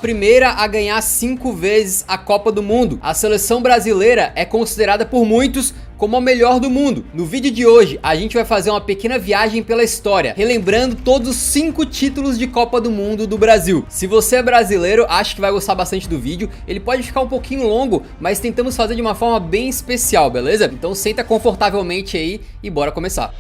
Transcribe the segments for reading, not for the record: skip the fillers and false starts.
primeira a ganhar 5 vezes a Copa do Mundo. A seleção brasileira é considerada por muitos como a melhor do mundo. No vídeo de hoje, a gente vai fazer uma pequena viagem pela história, relembrando todos os 5 títulos de Copa do Mundo do Brasil. Se você é brasileiro, acho que vai gostar bastante do vídeo. Ele pode ficar um pouquinho longo, mas tentamos fazer de uma forma bem especial, beleza? Então senta confortavelmente aí e bora começar.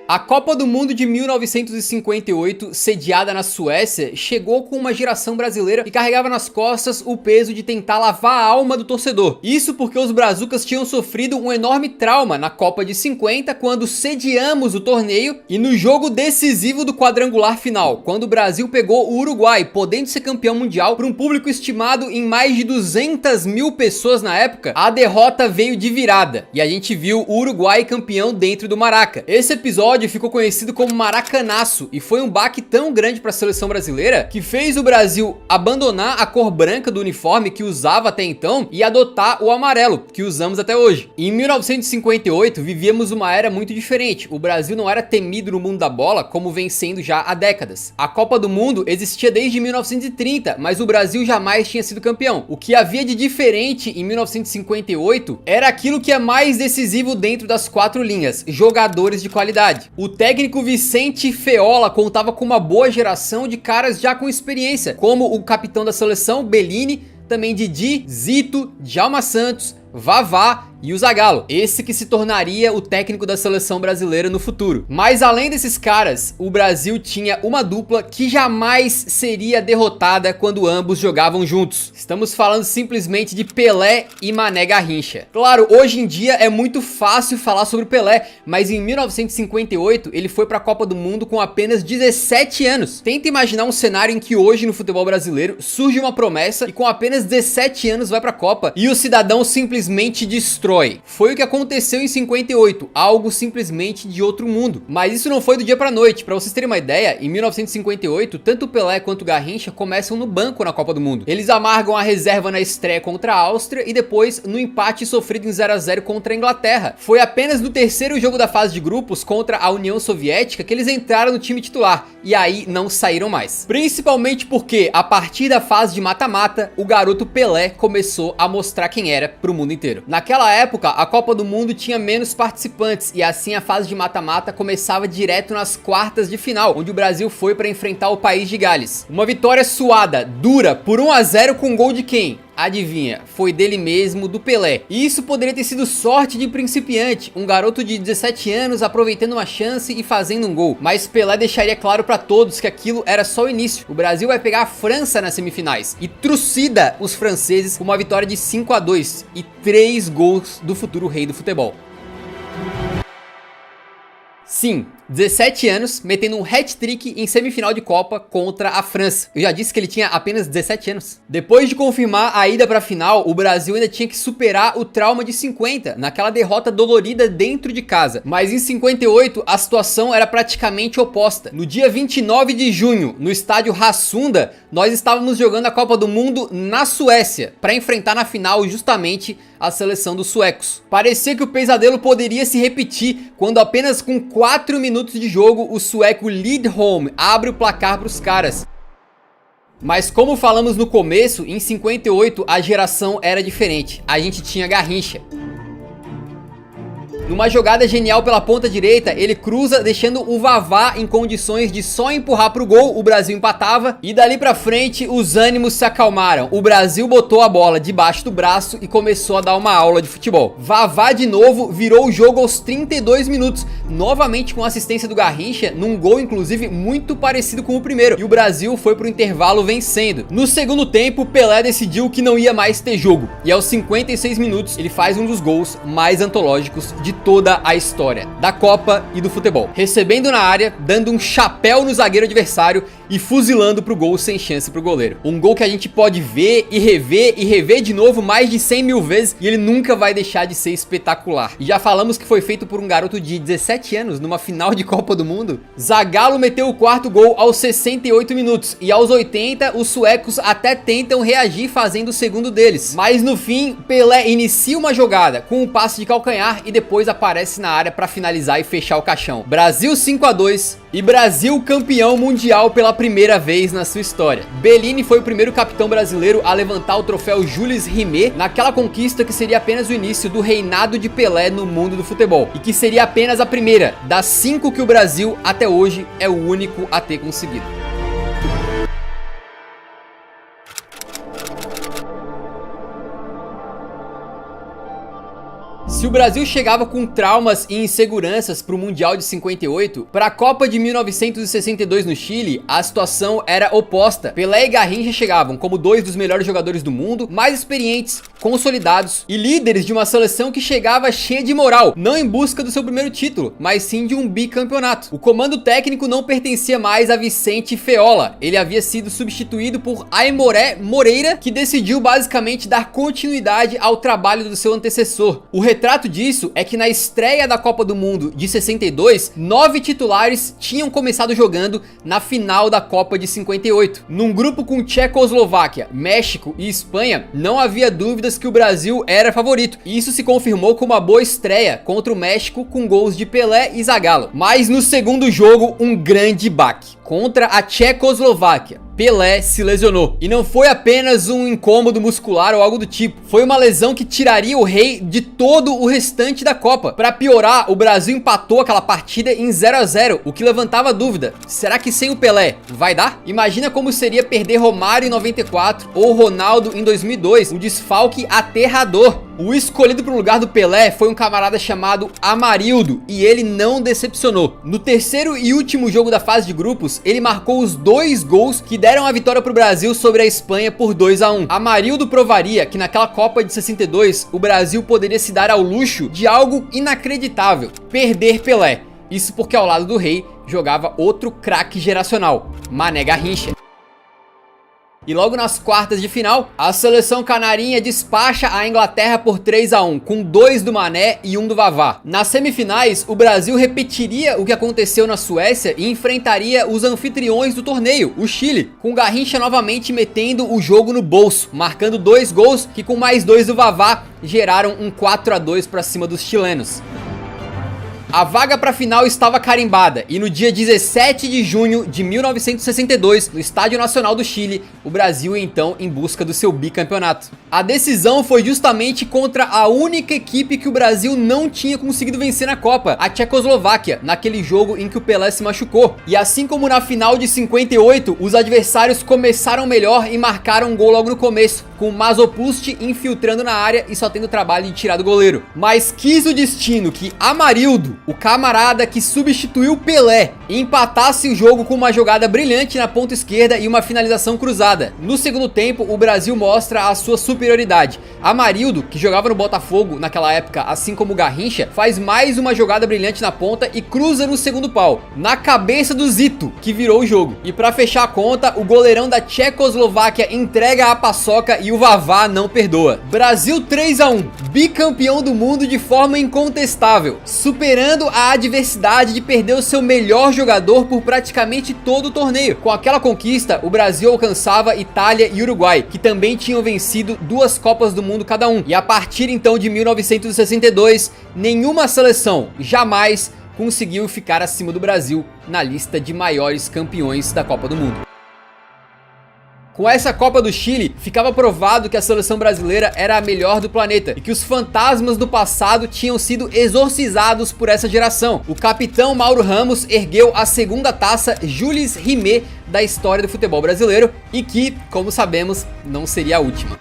A Copa do Mundo de 1958, sediada na Suécia, chegou com uma geração brasileira que carregava nas costas o peso de tentar lavar a alma do torcedor. Isso porque os brazucas tinham sofrido um enorme trauma na Copa de 50, quando sediamos o torneio, e no jogo decisivo do quadrangular final, quando o Brasil pegou o Uruguai, podendo ser campeão mundial, para um público estimado em mais de 200 mil pessoas na época. A derrota veio de virada, e a gente viu o Uruguai campeão dentro do Maraca. Esse episódio ficou conhecido como Maracanaço e foi um baque tão grande para a seleção brasileira que fez o Brasil abandonar a cor branca do uniforme que usava até então e adotar o amarelo que usamos até hoje. Em 1958 vivíamos uma era muito diferente. O Brasil não era temido no mundo da bola como vem sendo já há décadas. A Copa do Mundo existia desde 1930, mas o Brasil jamais tinha sido campeão. O que havia de diferente em 1958 era aquilo que é mais decisivo dentro das 4 linhas: jogadores de qualidade. O técnico Vicente Feola contava com uma boa geração de caras já com experiência, como o capitão da seleção, Bellini, também Didi, Zito, Djalma Santos, Vavá e o Zagallo, esse que se tornaria o técnico da seleção brasileira no futuro. Mas além desses caras, o Brasil tinha uma dupla que jamais seria derrotada quando ambos jogavam juntos. Estamos falando simplesmente de Pelé e Mané Garrincha. Claro, hoje em dia é muito fácil falar sobre Pelé, mas em 1958 ele foi para a Copa do Mundo com apenas 17 anos. Tenta imaginar um cenário em que hoje no futebol brasileiro surge uma promessa e com apenas 17 anos vai para a Copa e o cidadão simplesmente destrói. Foi o que aconteceu em 58, algo simplesmente de outro mundo. Mas isso não foi do dia pra noite. Pra vocês terem uma ideia, em 1958, tanto o Pelé quanto o Garrincha começam no banco na Copa do Mundo. Eles amargam a reserva na estreia contra a Áustria e depois no empate sofrido em 0 a 0 contra a Inglaterra. Foi apenas no terceiro jogo da fase de grupos contra a União Soviética que eles entraram no time titular e aí não saíram mais. Principalmente porque a partir da fase de mata-mata, o garoto Pelé começou a mostrar quem era pro mundo inteiro. Naquela época, a Copa do Mundo tinha menos participantes e assim a fase de mata-mata começava direto nas quartas de final, onde o Brasil foi para enfrentar o país de Gales. Uma vitória suada, dura, por 1 a 0 com gol de quem? Adivinha, foi dele mesmo, do Pelé. E isso poderia ter sido sorte de principiante, um garoto de 17 anos aproveitando uma chance e fazendo um gol. Mas Pelé deixaria claro pra todos que aquilo era só o início. O Brasil vai pegar a França nas semifinais e trucida os franceses com uma vitória de 5 a 2 e 3 gols do futuro rei do futebol. Sim, 17 anos, metendo um hat-trick em semifinal de Copa contra a França. Eu já disse que ele tinha apenas 17 anos. Depois de confirmar a ida para a final, o Brasil ainda tinha que superar o trauma de 50, naquela derrota dolorida dentro de casa. Mas em 58, a situação era praticamente oposta. No dia 29 de junho, no estádio Rassunda, nós estávamos jogando a Copa do Mundo na Suécia, para enfrentar na final justamente a seleção dos suecos. Parecia que o pesadelo poderia se repetir, quando apenas com 4 minutos de jogo, o sueco Lidholm abre o placar para os caras. Mas como falamos no começo, em 58 a geração era diferente. A gente tinha Garrincha. Numa jogada genial pela ponta direita, ele cruza, deixando o Vavá em condições de só empurrar pro gol, o Brasil empatava. E dali pra frente, os ânimos se acalmaram. O Brasil botou a bola debaixo do braço e começou a dar uma aula de futebol. Vavá de novo virou o jogo aos 32 minutos, novamente com assistência do Garrincha, num gol inclusive muito parecido com o primeiro. E o Brasil foi pro intervalo vencendo. No segundo tempo, Pelé decidiu que não ia mais ter jogo. E aos 56 minutos, ele faz um dos gols mais antológicos de toda a história da Copa e do futebol. Recebendo na área, dando um chapéu no zagueiro adversário, e fuzilando pro gol sem chance pro goleiro. Um gol que a gente pode ver e rever de novo mais de 100 mil vezes e ele nunca vai deixar de ser espetacular. E já falamos que foi feito por um garoto de 17 anos numa final de Copa do Mundo. Zagallo meteu o quarto gol aos 68 minutos e aos 80 os suecos até tentam reagir fazendo o segundo deles. Mas no fim, Pelé inicia uma jogada com um passe de calcanhar e depois aparece na área para finalizar e fechar o caixão. Brasil 5-2 e Brasil campeão mundial pela primeira vez na sua história. Bellini foi o primeiro capitão brasileiro a levantar o troféu Jules Rimet naquela conquista que seria apenas o início do reinado de Pelé no mundo do futebol e que seria apenas a primeira das 5 que o Brasil até hoje é o único a ter conseguido. Se o Brasil chegava com traumas e inseguranças para o Mundial de 58, para a Copa de 1962 no Chile, a situação era oposta. Pelé e Garrincha chegavam como dois dos melhores jogadores do mundo, mais experientes, consolidados e líderes de uma seleção que chegava cheia de moral, não em busca do seu primeiro título, mas sim de um bicampeonato. O comando técnico não pertencia mais a Vicente Feola, ele havia sido substituído por Aimoré Moreira, que decidiu basicamente dar continuidade ao trabalho do seu antecessor. O retrato disso é que na estreia da Copa do Mundo de 62, 9 titulares tinham começado jogando na final da Copa de 58. Num grupo com Tchecoslováquia, México e Espanha, não havia dúvidas que o Brasil era favorito. E isso se confirmou com uma boa estreia contra o México com gols de Pelé e Zagallo. Mas no segundo jogo, um grande baque. Contra a Tchecoslováquia, Pelé se lesionou. E não foi apenas um incômodo muscular ou algo do tipo. Foi uma lesão que tiraria o rei de todo o restante da Copa. Para piorar, o Brasil empatou aquela partida em 0-0, o que levantava a dúvida. Será que sem o Pelé vai dar? Imagina como seria perder Romário em 94 ou Ronaldo em 2002. Um desfalque aterrador. O escolhido para o lugar do Pelé foi um camarada chamado Amarildo e ele não decepcionou. No terceiro e último jogo da fase de grupos, ele marcou os 2 gols que deram a vitória para o Brasil sobre a Espanha por 2-1. Amarildo provaria que naquela Copa de 62 o Brasil poderia se dar ao luxo de algo inacreditável: perder Pelé. Isso porque ao lado do rei jogava outro craque geracional, Mané Garrincha. E logo nas quartas de final, a seleção canarinha despacha a Inglaterra por 3-1, com 2 do Mané e 1 do Vavá. Nas semifinais, o Brasil repetiria o que aconteceu na Suécia e enfrentaria os anfitriões do torneio, o Chile, com Garrincha novamente metendo o jogo no bolso, marcando 2 gols que com mais 2 do Vavá geraram um 4-2 para cima dos chilenos. A vaga para a final estava carimbada e no dia 17 de junho de 1962, no Estádio Nacional do Chile, o Brasil ia então em busca do seu bicampeonato. A decisão foi justamente contra a única equipe que o Brasil não tinha conseguido vencer na Copa, a Tchecoslováquia, naquele jogo em que o Pelé se machucou. E assim como na final de 58, os adversários começaram melhor e marcaram um gol logo no começo, com o Masopust infiltrando na área e só tendo o trabalho de tirar do goleiro. Mas quis o destino que Amarildo, o camarada que substituiu Pelé, empatasse o jogo com uma jogada brilhante na ponta esquerda e uma finalização cruzada. No segundo tempo, o Brasil mostra a sua superioridade. Amarildo, que jogava no Botafogo naquela época, assim como o Garrincha, faz mais uma jogada brilhante na ponta e cruza no segundo pau, na cabeça do Zito, que virou o jogo. E pra fechar a conta, o goleirão da Tchecoslováquia entrega a paçoca e o Vavá não perdoa. Brasil 3-1, bicampeão do mundo de forma incontestável, superando a adversidade de perder o seu melhor jogador por praticamente todo o torneio. Com aquela conquista, o Brasil alcançava Itália e Uruguai, que também tinham vencido 2 Copas do Mundo cada um. E a partir então de 1962, nenhuma seleção jamais conseguiu ficar acima do Brasil na lista de maiores campeões da Copa do Mundo. Com essa Copa do Chile, ficava provado que a seleção brasileira era a melhor do planeta e que os fantasmas do passado tinham sido exorcizados por essa geração. O capitão Mauro Ramos ergueu a 2ª taça Jules Rimet da história do futebol brasileiro e que, como sabemos, não seria a última.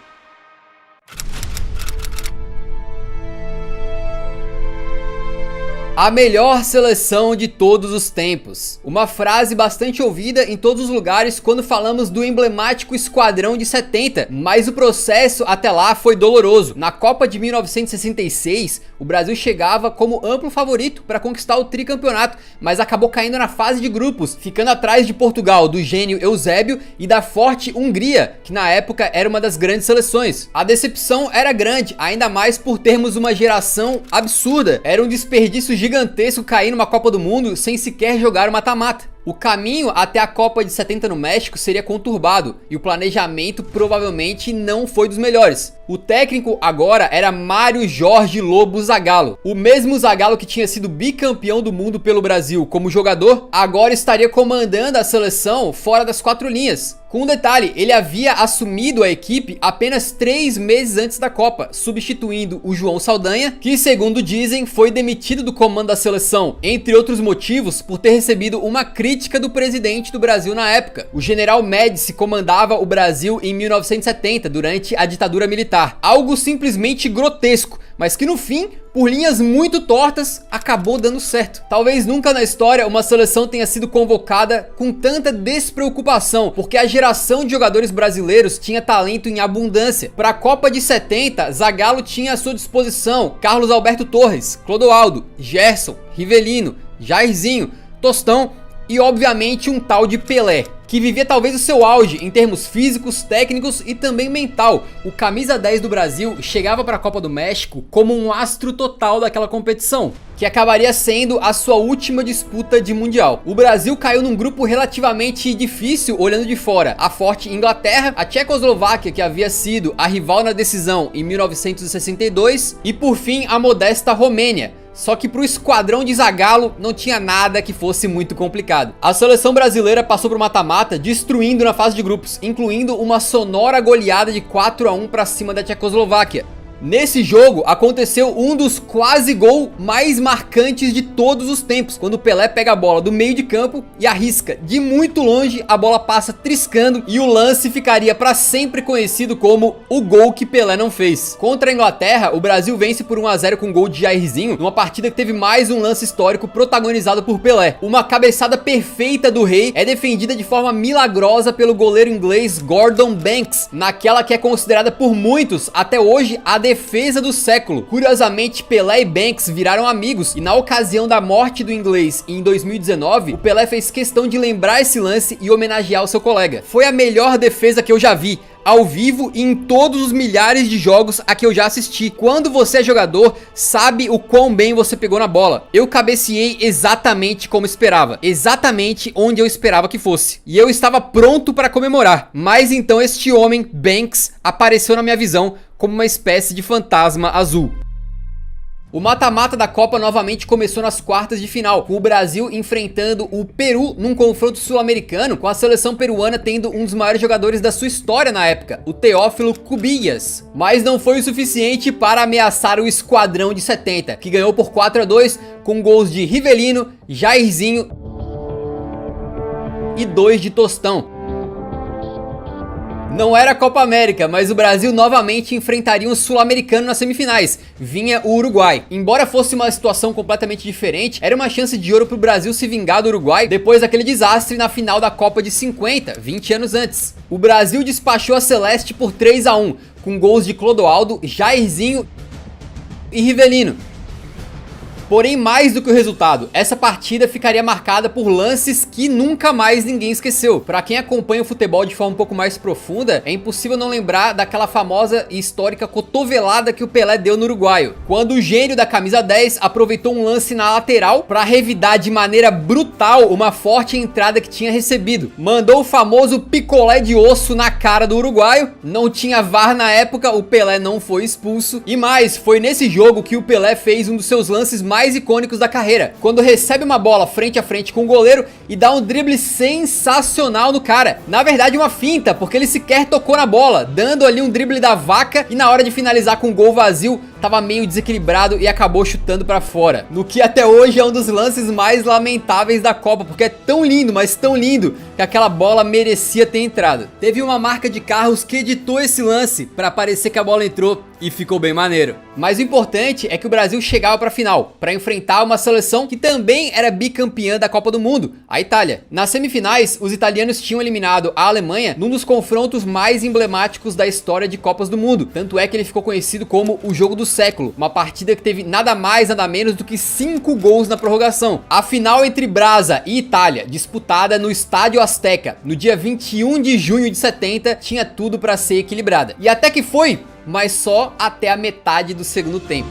A melhor seleção de todos os tempos. Uma frase bastante ouvida em todos os lugares quando falamos do emblemático Esquadrão de 70, mas o processo até lá foi doloroso. Na Copa de 1966, o Brasil chegava como amplo favorito para conquistar o tricampeonato, mas acabou caindo na fase de grupos, ficando atrás de Portugal, do gênio Eusébio, e da forte Hungria, que na época era uma das grandes seleções. A decepção era grande, ainda mais por termos uma geração absurda. Era um desperdício gigantesco cair numa Copa do Mundo sem sequer jogar o mata-mata. O caminho até a Copa de 70 no México seria conturbado e o planejamento provavelmente não foi dos melhores. O técnico agora era Mário Jorge Lobo Zagallo. O mesmo Zagallo que tinha sido bicampeão do mundo pelo Brasil como jogador, agora estaria comandando a seleção fora das quatro linhas. Com um detalhe, ele havia assumido a equipe apenas 3 meses antes da Copa, substituindo o João Saldanha, que segundo dizem foi demitido do comando da seleção, entre outros motivos por ter recebido uma crítica do presidente do Brasil na época. O general Médici comandava o Brasil em 1970, durante a ditadura militar. Algo simplesmente grotesco, mas que no fim, por linhas muito tortas, acabou dando certo. Talvez nunca na história uma seleção tenha sido convocada com tanta despreocupação, porque a geração de jogadores brasileiros tinha talento em abundância. Para a Copa de 70, Zagallo tinha à sua disposição Carlos Alberto Torres, Clodoaldo, Gerson, Rivelino, Jairzinho, Tostão e obviamente um tal de Pelé, que vivia talvez o seu auge em termos físicos, técnicos e também mental. O camisa 10 do Brasil chegava para a Copa do México como um astro total daquela competição, que acabaria sendo a sua última disputa de mundial. O Brasil caiu num grupo relativamente difícil olhando de fora. A forte Inglaterra, a Tchecoslováquia, que havia sido a rival na decisão em 1962, e por fim a modesta Romênia. Só que pro esquadrão de Zagallo não tinha nada que fosse muito complicado. A seleção brasileira passou pro mata-mata destruindo na fase de grupos, incluindo uma sonora goleada de 4-1 pra cima da Tchecoslováquia. Nesse jogo aconteceu um dos quase gol mais marcantes de todos os tempos, quando o Pelé pega a bola do meio de campo e arrisca de muito longe, a bola passa triscando e o lance ficaria para sempre conhecido como o gol que Pelé não fez. Contra a Inglaterra, o Brasil vence por 1-0 com gol de Jairzinho, numa partida que teve mais um lance histórico protagonizado por Pelé. Uma cabeçada perfeita do Rei é defendida de forma milagrosa pelo goleiro inglês Gordon Banks, naquela que é considerada por muitos até hoje a defesa do século. Curiosamente, Pelé e Banks viraram amigos e na ocasião da morte do inglês em 2019, o Pelé fez questão de lembrar esse lance e homenagear o seu colega. Foi a melhor defesa que eu já vi, ao vivo e em todos os milhares de jogos a que eu já assisti. Quando você é jogador, sabe o quão bem você pegou na bola. Eu cabeceei exatamente como esperava, exatamente onde eu esperava que fosse. E eu estava pronto para comemorar. Mas então este homem, Banks, apareceu na minha visão como uma espécie de fantasma azul. O mata-mata da Copa novamente começou nas quartas de final, com o Brasil enfrentando o Peru num confronto sul-americano, com a seleção peruana tendo um dos maiores jogadores da sua história na época, o Teófilo Cubillas. Mas não foi o suficiente para ameaçar o esquadrão de 70, que ganhou por 4-2 com gols de Rivelino, Jairzinho e 2 de Tostão. Não era a Copa América, mas o Brasil novamente enfrentaria um sul-americano nas semifinais. Vinha o Uruguai. Embora fosse uma situação completamente diferente, era uma chance de ouro pro Brasil se vingar do Uruguai depois daquele desastre na final da Copa de 50, 20 anos antes. O Brasil despachou a Celeste por 3-1, com gols de Clodoaldo, Jairzinho e Rivelino. Porém, mais do que o resultado, essa partida ficaria marcada por lances que nunca mais ninguém esqueceu. Para quem acompanha o futebol de forma um pouco mais profunda, é impossível não lembrar daquela famosa e histórica cotovelada que o Pelé deu no uruguaio, quando o gênio da camisa 10 aproveitou um lance na lateral para revidar de maneira brutal uma forte entrada que tinha recebido. Mandou o famoso picolé de osso na cara do uruguaio, não tinha VAR na época, o Pelé não foi expulso, e mais, foi nesse jogo que o Pelé fez um dos seus lances mais icônicos da carreira, quando recebe uma bola frente a frente com o goleiro e dá um drible sensacional no cara. Na verdade uma finta, porque ele sequer tocou na bola, dando ali um drible da vaca e na hora de finalizar com um gol vazio, tava meio desequilibrado e acabou chutando pra fora, no que até hoje é um dos lances mais lamentáveis da Copa, porque é tão lindo, mas tão lindo, que aquela bola merecia ter entrado. Teve uma marca de carros que editou esse lance pra parecer que a bola entrou e ficou bem maneiro. Mas o importante é que o Brasil chegava pra final, pra enfrentar uma seleção que também era bicampeã da Copa do Mundo, a Itália. Nas semifinais, os italianos tinham eliminado a Alemanha num dos confrontos mais emblemáticos da história de Copas do Mundo, tanto é que ele ficou conhecido como o jogo do século, uma partida que teve nada mais nada menos do que 5 gols na prorrogação. A final entre Brasa e Itália, disputada no Estádio Azteca, no dia 21 de junho de 70, tinha tudo pra ser equilibrada. E até que foi, mas só até a metade do segundo tempo.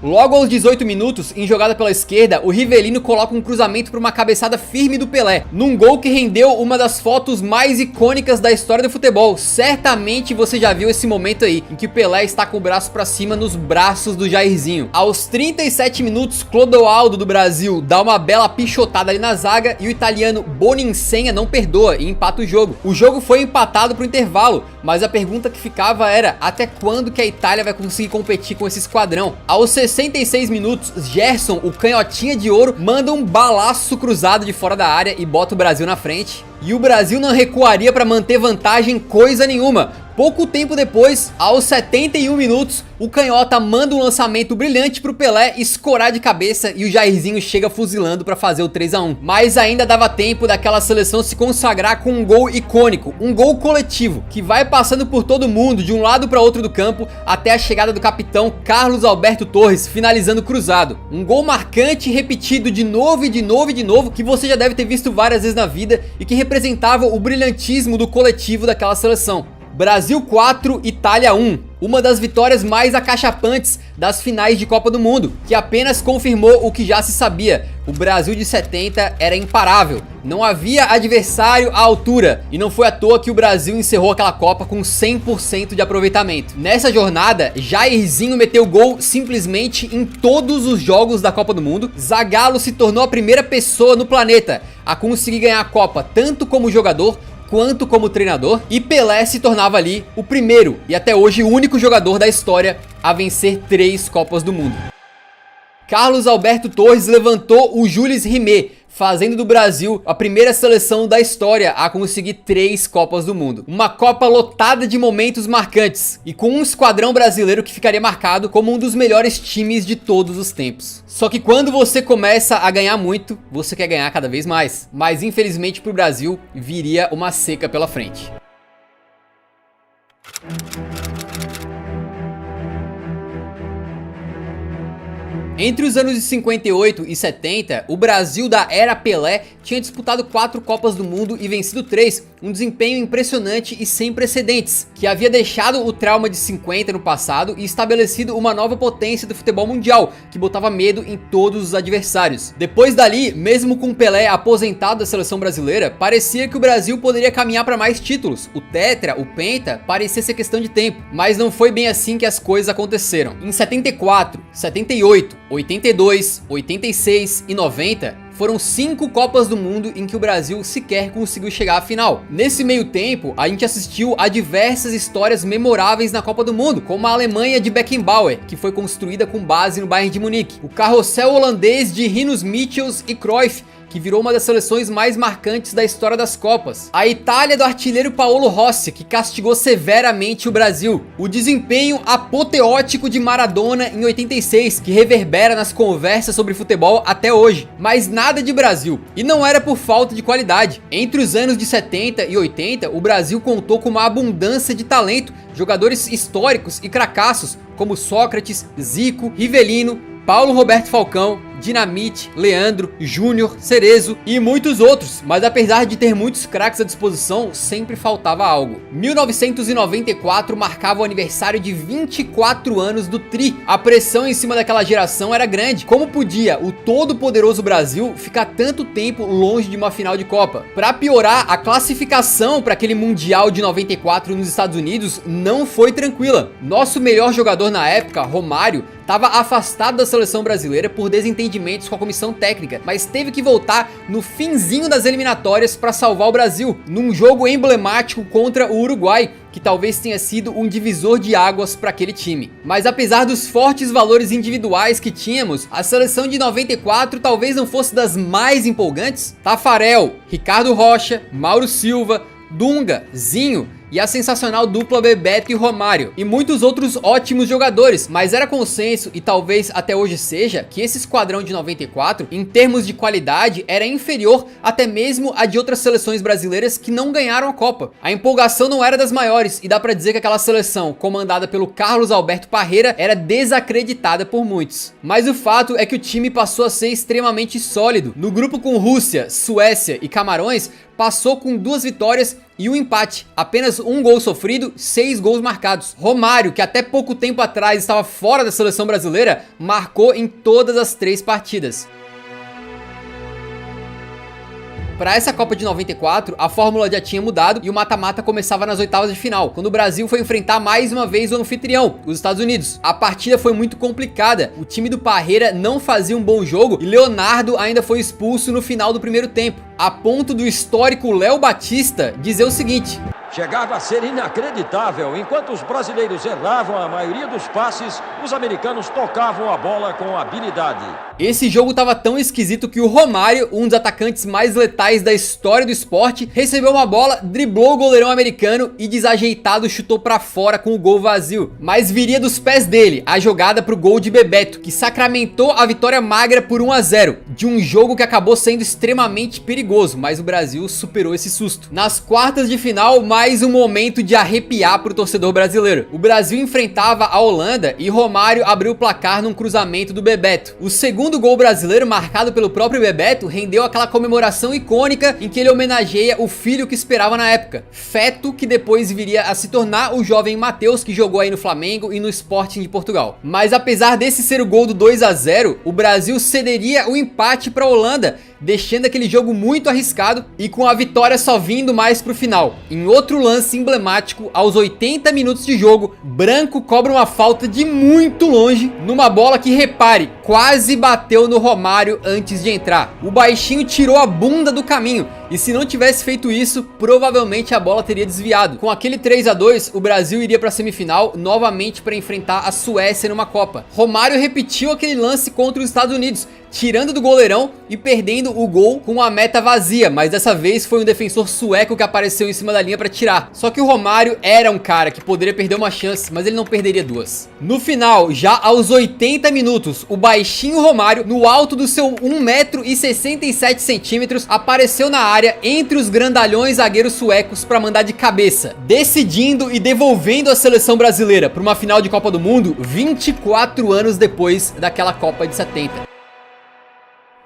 Logo aos 18 minutos, em jogada pela esquerda, o Rivelino coloca um cruzamento para uma cabeçada firme do Pelé, num gol que rendeu uma das fotos mais icônicas da história do futebol. Certamente você já viu esse momento aí, em que o Pelé está com o braço para cima nos braços do Jairzinho. Aos 37 minutos, Clodoaldo do Brasil dá uma bela pichotada ali na zaga e o italiano Boninsenha não perdoa e empata o jogo. O jogo foi empatado pro intervalo, mas a pergunta que ficava era: até quando que a Itália vai conseguir competir com esse esquadrão? Aos 66 minutos, Gerson, o canhotinha de ouro, manda um balaço cruzado de fora da área e bota o Brasil na frente. E o Brasil não recuaria para manter vantagem coisa nenhuma. Pouco tempo depois, aos 71 minutos, o canhota manda um lançamento brilhante pro Pelé escorar de cabeça e o Jairzinho chega fuzilando para fazer o 3 a 1. Mas ainda dava tempo daquela seleção se consagrar com um gol icônico, um gol coletivo, que vai passando por todo mundo, de um lado para outro do campo, até a chegada do capitão Carlos Alberto Torres, finalizando cruzado. Um gol marcante, repetido de novo e de novo e de novo, que você já deve ter visto várias vezes na vida e que representava o brilhantismo do coletivo daquela seleção. Brasil 4, Itália 1. Uma das vitórias mais acachapantes das finais de Copa do Mundo, que apenas confirmou o que já se sabia: o Brasil de 70 era imparável, não havia adversário à altura, e não foi à toa que o Brasil encerrou aquela Copa com 100% de aproveitamento. Nessa jornada, Jairzinho meteu gol simplesmente em todos os jogos da Copa do Mundo. Zagallo se tornou a primeira pessoa no planeta a conseguir ganhar a Copa, tanto como jogador quanto como treinador, e Pelé se tornava ali o primeiro e até hoje o único jogador da história a vencer 3 Copas do Mundo. Carlos Alberto Torres levantou o Jules Rimet, fazendo do Brasil a primeira seleção da história a conseguir 3 Copas do Mundo. Uma Copa lotada de momentos marcantes e com um esquadrão brasileiro que ficaria marcado como um dos melhores times de todos os tempos. Só que quando você começa a ganhar muito, você quer ganhar cada vez mais. Mas infelizmente pro Brasil viria uma seca pela frente. Entre os anos de 58 e 70, o Brasil da era Pelé tinha disputado 4 Copas do Mundo e vencido 3, um desempenho impressionante e sem precedentes, que havia deixado o trauma de 50 no passado e estabelecido uma nova potência do futebol mundial, que botava medo em todos os adversários. Depois dali, mesmo com Pelé aposentado da seleção brasileira, parecia que o Brasil poderia caminhar para mais títulos. O tetra, o penta, parecia ser questão de tempo, mas não foi bem assim que as coisas aconteceram. Em 74, 78, 82, 86 e 90, foram 5 Copas do Mundo em que o Brasil sequer conseguiu chegar à final. Nesse meio tempo, a gente assistiu a diversas histórias memoráveis na Copa do Mundo, como a Alemanha de Beckenbauer, que foi construída com base no Bayern de Munique, o carrossel holandês de Rinus Michels e Cruyff, que virou uma das seleções mais marcantes da história das Copas. A Itália do artilheiro Paolo Rossi, que castigou severamente o Brasil. O desempenho apoteótico de Maradona em 86, que reverbera nas conversas sobre futebol até hoje. Mas nada de Brasil. E não era por falta de qualidade. Entre os anos de 70 e 80, o Brasil contou com uma abundância de talento, jogadores históricos e cracassos, como Sócrates, Zico, Rivelino, Paulo Roberto Falcão, Dinamite, Leandro, Júnior, Cerezo e muitos outros, mas apesar de ter muitos craques à disposição, sempre faltava algo. 1994 marcava o aniversário de 24 anos do Tri. A pressão em cima daquela geração era grande. Como podia o todo-poderoso Brasil ficar tanto tempo longe de uma final de Copa? Para piorar, a classificação para aquele Mundial de 94 nos Estados Unidos não foi tranquila. Nosso melhor jogador na época, Romário, estava afastado da seleção brasileira por desentendimentos com a comissão técnica, mas teve que voltar no finzinho das eliminatórias para salvar o Brasil, num jogo emblemático contra o Uruguai, que talvez tenha sido um divisor de águas para aquele time. Mas apesar dos fortes valores individuais que tínhamos, a seleção de 94 talvez não fosse das mais empolgantes. Tafarel, Ricardo Rocha, Mauro Silva, Dunga, Zinho e a sensacional dupla Bebeto e Romário, e muitos outros ótimos jogadores, mas era consenso, e talvez até hoje seja, que esse esquadrão de 94, em termos de qualidade, era inferior até mesmo a de outras seleções brasileiras que não ganharam a Copa. A empolgação não era das maiores, e dá pra dizer que aquela seleção, comandada pelo Carlos Alberto Parreira, era desacreditada por muitos. Mas o fato é que o time passou a ser extremamente sólido. No grupo com Rússia, Suécia e Camarões, passou com 2 vitórias e um empate, apenas um gol sofrido, 6 gols marcados. Romário, que até pouco tempo atrás estava fora da seleção brasileira, marcou em todas as 3 partidas. Para essa Copa de 94, a fórmula já tinha mudado e o mata-mata começava nas oitavas de final, quando o Brasil foi enfrentar mais uma vez o anfitrião, os Estados Unidos. A partida foi muito complicada, o time do Parreira não fazia um bom jogo e Leonardo ainda foi expulso no final do primeiro tempo, a ponto do histórico Léo Batista dizer o seguinte: chegava a ser inacreditável, enquanto os brasileiros erravam a maioria dos passes, os americanos tocavam a bola com habilidade. Esse jogo tava tão esquisito que o Romário, um dos atacantes mais letais da história do esporte, recebeu uma bola, driblou o goleirão americano e desajeitado chutou pra fora com o gol vazio. Mas viria dos pés dele a jogada pro gol de Bebeto, que sacramentou a vitória magra por 1-0, de um jogo que acabou sendo extremamente perigoso, mas o Brasil superou esse susto. Nas quartas de final, mais um momento de arrepiar pro torcedor brasileiro. O Brasil enfrentava a Holanda e Romário abriu o placar num cruzamento do Bebeto. O segundo gol brasileiro, marcado pelo próprio Bebeto, rendeu aquela comemoração icônica em que ele homenageia o filho que esperava na época, feto que depois viria a se tornar o jovem Matheus, que jogou aí no Flamengo e no Sporting de Portugal. Mas apesar desse ser o gol do 2-0, o Brasil cederia o empate para a Holanda, deixando aquele jogo muito arriscado e com a vitória só vindo mais pro final. Em outro lance emblemático, aos 80 minutos de jogo, Branco cobra uma falta de muito longe, numa bola que, repare, quase bateu no Romário antes de entrar. O baixinho tirou a bunda do caminho, e se não tivesse feito isso, provavelmente a bola teria desviado. Com aquele 3-2, o Brasil iria para a semifinal novamente para enfrentar a Suécia numa Copa. Romário repetiu aquele lance contra os Estados Unidos, tirando do goleirão e perdendo o gol com a meta vazia, mas dessa vez foi um defensor sueco que apareceu em cima da linha para tirar. Só que o Romário era um cara que poderia perder uma chance, mas ele não perderia 2. No final, já aos 80 minutos, o baixinho Romário, no alto do seu 1,67 m, apareceu na área entre os grandalhões zagueiros suecos para mandar de cabeça, decidindo e devolvendo a seleção brasileira para uma final de Copa do Mundo 24 anos depois daquela Copa de 70.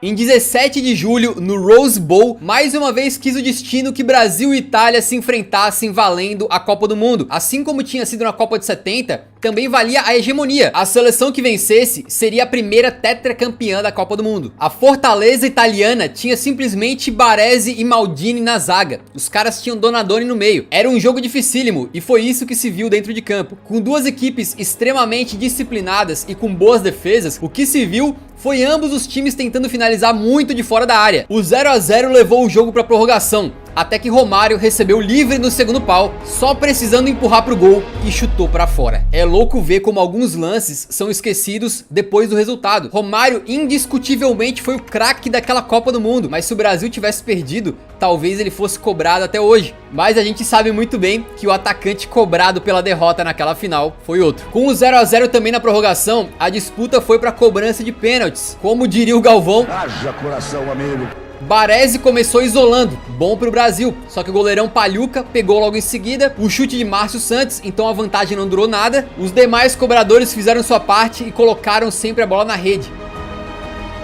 Em 17 de julho, no Rose Bowl, mais uma vez quis o destino que Brasil e Itália se enfrentassem valendo a Copa do Mundo. Assim como tinha sido na Copa de 70, também valia a hegemonia. A seleção que vencesse seria a primeira tetracampeã da Copa do Mundo. A fortaleza italiana tinha simplesmente Baresi e Maldini na zaga. Os caras tinham Donadoni no meio. Era um jogo dificílimo e foi isso que se viu dentro de campo. Com duas equipes extremamente disciplinadas e com boas defesas, o que se viu foi ambos os times tentando finalizar muito de fora da área. O 0-0 levou o jogo para prorrogação, até que Romário recebeu livre no segundo pau, só precisando empurrar pro gol e chutou pra fora. É louco ver como alguns lances são esquecidos depois do resultado. Romário indiscutivelmente foi o craque daquela Copa do Mundo, mas se o Brasil tivesse perdido, talvez ele fosse cobrado até hoje. Mas a gente sabe muito bem que o atacante cobrado pela derrota naquela final foi outro. Com o 0-0 também na prorrogação, a disputa foi pra cobrança de pênaltis. Como diria o Galvão, haja coração, amigo. Baresi começou isolando, bom pro Brasil, só que o goleirão Pagliuca pegou logo em seguida o chute de Márcio Santos, então a vantagem não durou nada. Os demais cobradores fizeram sua parte e colocaram sempre a bola na rede,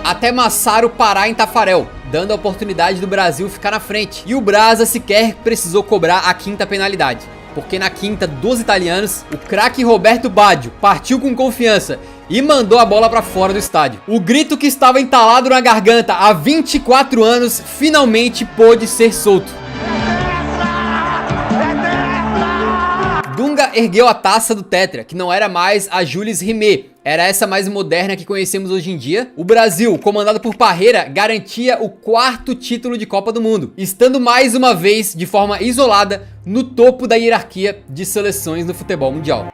até Massaro parar em Tafarel, dando a oportunidade do Brasil ficar na frente. E o Brasa sequer precisou cobrar a quinta penalidade, porque na quinta dos italianos, o craque Roberto Baggio partiu com confiança e mandou a bola pra fora do estádio. O grito que estava entalado na garganta há 24 anos finalmente pôde ser solto. Dunga nunca ergueu a taça do Tetra, que não era mais a Jules Rimet, era essa mais moderna que conhecemos hoje em dia. O Brasil, comandado por Parreira, garantia o 4º título de Copa do Mundo, estando mais uma vez, de forma isolada, no topo da hierarquia de seleções no futebol mundial.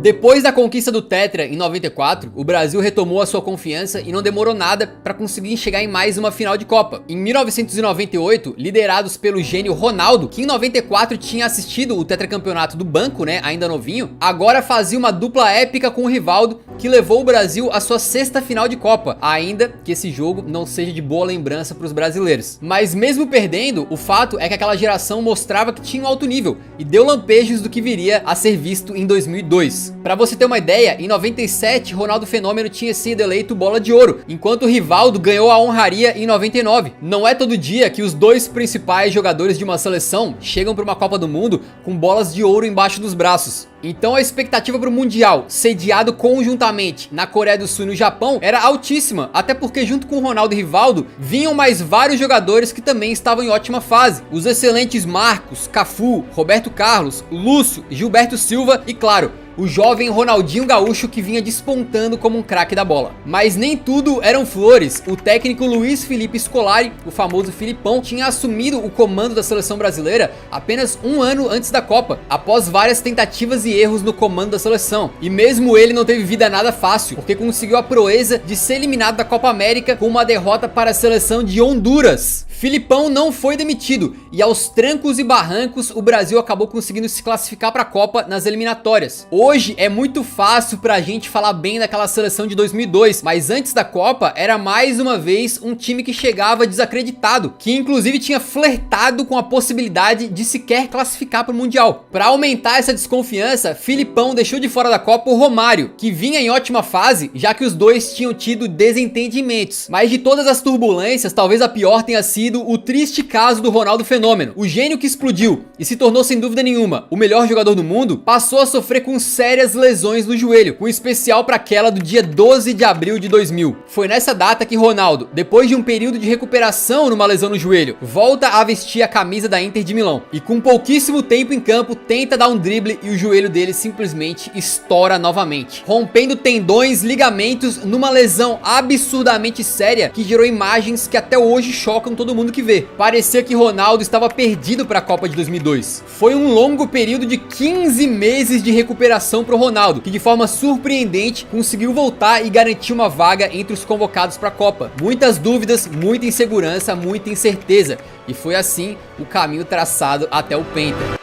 Depois da conquista do Tetra em 94, o Brasil retomou a sua confiança e não demorou nada para conseguir chegar em mais uma final de Copa. Em 1998, liderados pelo gênio Ronaldo, que em 94 tinha assistido o tetracampeonato do banco, né, ainda novinho, agora fazia uma dupla épica com o Rivaldo, que levou o Brasil à sua 6ª final de Copa, ainda que esse jogo não seja de boa lembrança para os brasileiros. Mas mesmo perdendo, o fato é que aquela geração mostrava que tinha um alto nível e deu lampejos do que viria a ser visto em 2002. Pra você ter uma ideia, em 97, Ronaldo Fenômeno tinha sido eleito Bola de Ouro, enquanto o Rivaldo ganhou a honraria em 99. Não é todo dia que os dois principais jogadores de uma seleção chegam para uma Copa do Mundo com bolas de ouro embaixo dos braços. Então a expectativa para o Mundial, sediado conjuntamente na Coreia do Sul e no Japão, era altíssima, até porque junto com Ronaldo e Rivaldo, vinham mais vários jogadores que também estavam em ótima fase. Os excelentes Marcos, Cafu, Roberto Carlos, Lúcio, Gilberto Silva e, claro, o jovem Ronaldinho Gaúcho, que vinha despontando como um craque da bola. Mas nem tudo eram flores. O técnico Luiz Felipe Scolari, o famoso Filipão, tinha assumido o comando da seleção brasileira apenas um ano antes da Copa, após várias tentativas e erros no comando da seleção. E mesmo ele não teve vida nada fácil, porque conseguiu a proeza de ser eliminado da Copa América com uma derrota para a seleção de Honduras. Filipão não foi demitido e aos trancos e barrancos o Brasil acabou conseguindo se classificar para a Copa nas eliminatórias. Hoje é muito fácil pra gente falar bem daquela seleção de 2002, mas antes da Copa era mais uma vez um time que chegava desacreditado, que inclusive tinha flertado com a possibilidade de sequer classificar para o Mundial. Para aumentar essa desconfiança, Filipão deixou de fora da Copa o Romário, que vinha em ótima fase, já que os dois tinham tido desentendimentos. Mas de todas as turbulências, talvez a pior tenha sido o triste caso do Ronaldo Fenômeno. O gênio que explodiu e se tornou sem dúvida nenhuma o melhor jogador do mundo, passou a sofrer com sérias lesões no joelho, com especial para aquela do dia 12 de abril de 2000. Foi nessa data que Ronaldo, depois de um período de recuperação numa lesão no joelho, volta a vestir a camisa da Inter de Milão e com pouquíssimo tempo em campo tenta dar um drible e o joelho dele simplesmente estoura novamente, rompendo tendões, ligamentos numa lesão absurdamente séria que gerou imagens que até hoje chocam todo mundo que vê. Parecia que Ronaldo estava perdido para a Copa de 2002. Foi um longo período de 15 meses de recuperação para o Ronaldo, que de forma surpreendente conseguiu voltar e garantir uma vaga entre os convocados para a Copa. Muitas dúvidas, muita insegurança, muita incerteza, e foi assim o caminho traçado até o Penta.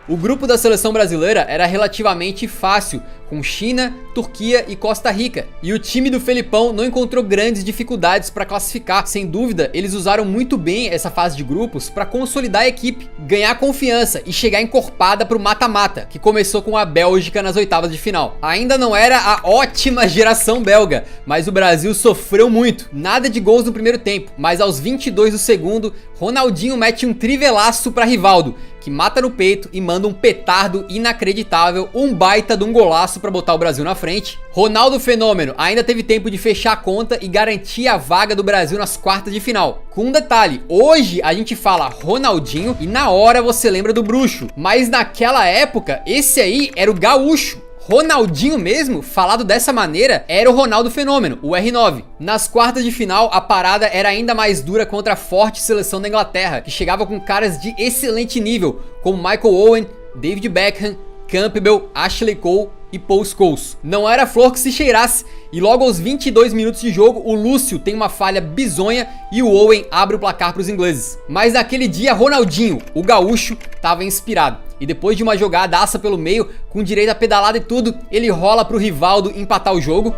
O grupo da seleção brasileira era relativamente fácil, com China, Turquia e Costa Rica. E o time do Felipão não encontrou grandes dificuldades para classificar. Sem dúvida, eles usaram muito bem essa fase de grupos para consolidar a equipe, ganhar confiança e chegar encorpada para o mata-mata, que começou com a Bélgica nas oitavas de final. Ainda não era a ótima geração belga, mas o Brasil sofreu muito. Nada de gols no primeiro tempo, mas aos 22 do segundo, Ronaldinho mete um trivelaço para Rivaldo, que mata no peito e manda um petardo inacreditável, um baita de um golaço para botar o Brasil na frente. Ronaldo Fenômeno ainda teve tempo de fechar a conta e garantir a vaga do Brasil nas quartas de final. Com um detalhe, hoje a gente fala Ronaldinho e na hora você lembra do bruxo, mas naquela época esse aí era o gaúcho. Ronaldinho mesmo, falado dessa maneira, era o Ronaldo Fenômeno, o R9. Nas quartas de final, a parada era ainda mais dura contra a forte seleção da Inglaterra, que chegava com caras de excelente nível, como Michael Owen, David Beckham, Campbell, Ashley Cole e Paul Scholes. Não era flor que se cheirasse, e logo aos 22 minutos de jogo, o Lúcio tem uma falha bizonha e o Owen abre o placar para os ingleses. Mas naquele dia, Ronaldinho, o gaúcho, estava inspirado. E depois de uma jogadaça pelo meio, com direito a pedalada e tudo, ele rola pro Rivaldo empatar o jogo.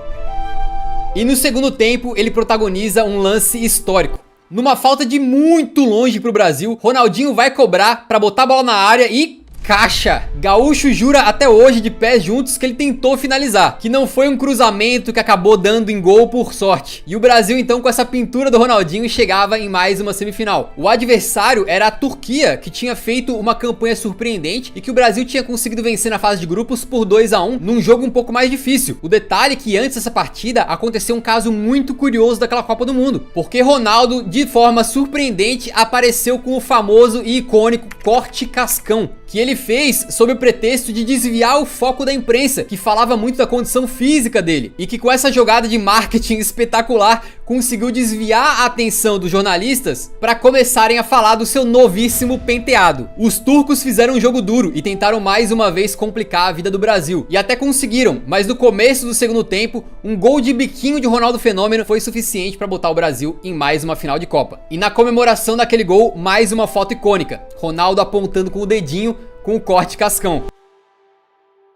E no segundo tempo, ele protagoniza um lance histórico. Numa falta de muito longe pro Brasil, Ronaldinho vai cobrar pra botar a bola na área e caixa. Gaúcho jura até hoje de pés juntos que ele tentou finalizar, que não foi um cruzamento que acabou dando em gol por sorte. E o Brasil então com essa pintura do Ronaldinho chegava em mais uma semifinal. O adversário era a Turquia, que tinha feito uma campanha surpreendente e que o Brasil tinha conseguido vencer na fase de grupos por 2-1 num jogo um pouco mais difícil. O detalhe é que antes dessa partida aconteceu um caso muito curioso daquela Copa do Mundo, porque Ronaldo, de forma surpreendente, apareceu com o famoso e icônico corte cascão, que ele fez sob o pretexto de desviar o foco da imprensa, que falava muito da condição física dele, e que com essa jogada de marketing espetacular conseguiu desviar a atenção dos jornalistas para começarem a falar do seu novíssimo penteado. Os turcos fizeram um jogo duro e tentaram mais uma vez complicar a vida do Brasil, e até conseguiram, mas no começo do segundo tempo, um gol de biquinho de Ronaldo Fenômeno foi suficiente para botar o Brasil em mais uma final de Copa. E na comemoração daquele gol, mais uma foto icônica, Ronaldo apontando com o dedinho com o corte cascão.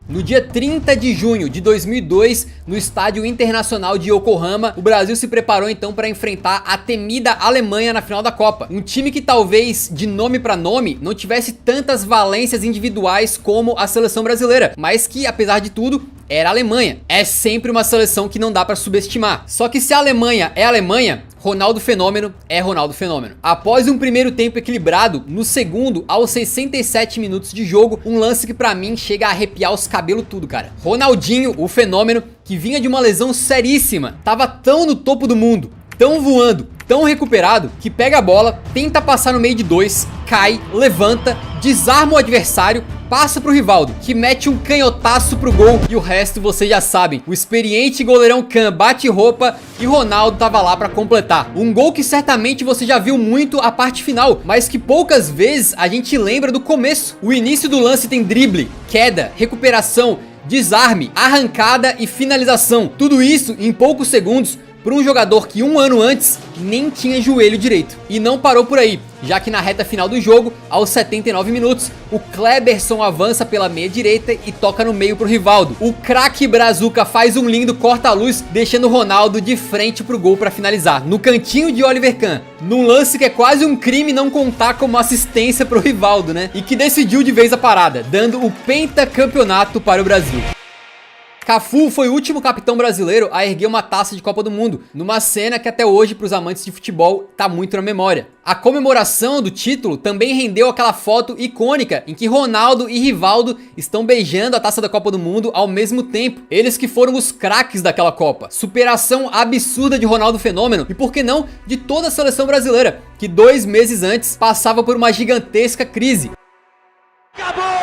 No dia 30 de junho de 2002, no Estádio Internacional de Yokohama, o Brasil se preparou então para enfrentar a temida Alemanha na final da Copa. Um time que talvez, de nome para nome, não tivesse tantas valências individuais como a seleção brasileira, mas que, apesar de tudo, era a Alemanha. É sempre uma seleção que não dá para subestimar. Só que se a Alemanha é a Alemanha, Ronaldo Fenômeno é Ronaldo Fenômeno. Após um primeiro tempo equilibrado, no segundo, aos 67 minutos de jogo, um lance que pra mim chega a arrepiar os cabelos tudo, cara. Ronaldinho, o Fenômeno, que vinha de uma lesão seríssima, tava tão no topo do mundo, tão voando, tão recuperado, que pega a bola, tenta passar no meio de dois, cai, levanta, desarma o adversário, passa pro Rivaldo, que mete um canhotaço pro gol, e o resto vocês já sabem. O experiente goleirão Kahn bate roupa e Ronaldo tava lá pra completar. Um gol que certamente você já viu muito a parte final, mas que poucas vezes a gente lembra do começo. O início do lance tem drible, queda, recuperação, desarme, arrancada e finalização. Tudo isso em poucos segundos, para um jogador que um ano antes nem tinha joelho direito. E não parou por aí, já que na reta final do jogo, aos 79 minutos, o Kleberson avança pela meia direita e toca no meio pro Rivaldo. O craque Brazuca faz um lindo corta-luz, deixando o Ronaldo de frente pro gol para finalizar, no cantinho de Oliver Kahn, num lance que é quase um crime não contar como assistência pro Rivaldo, né? E que decidiu de vez a parada, dando o pentacampeonato para o Brasil. Cafu foi o último capitão brasileiro a erguer uma taça de Copa do Mundo, numa cena que até hoje para os amantes de futebol tá muito na memória. A comemoração do título também rendeu aquela foto icônica em que Ronaldo e Rivaldo estão beijando a taça da Copa do Mundo ao mesmo tempo. Eles que foram os craques daquela Copa. Superação absurda de Ronaldo Fenômeno e, por que não, de toda a seleção brasileira, que 2 meses antes passava por uma gigantesca crise. Acabou!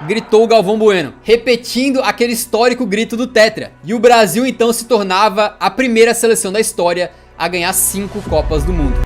Gritou o Galvão Bueno, repetindo aquele histórico grito do Tetra. E o Brasil então se tornava a primeira seleção da história a ganhar 5 Copas do Mundo.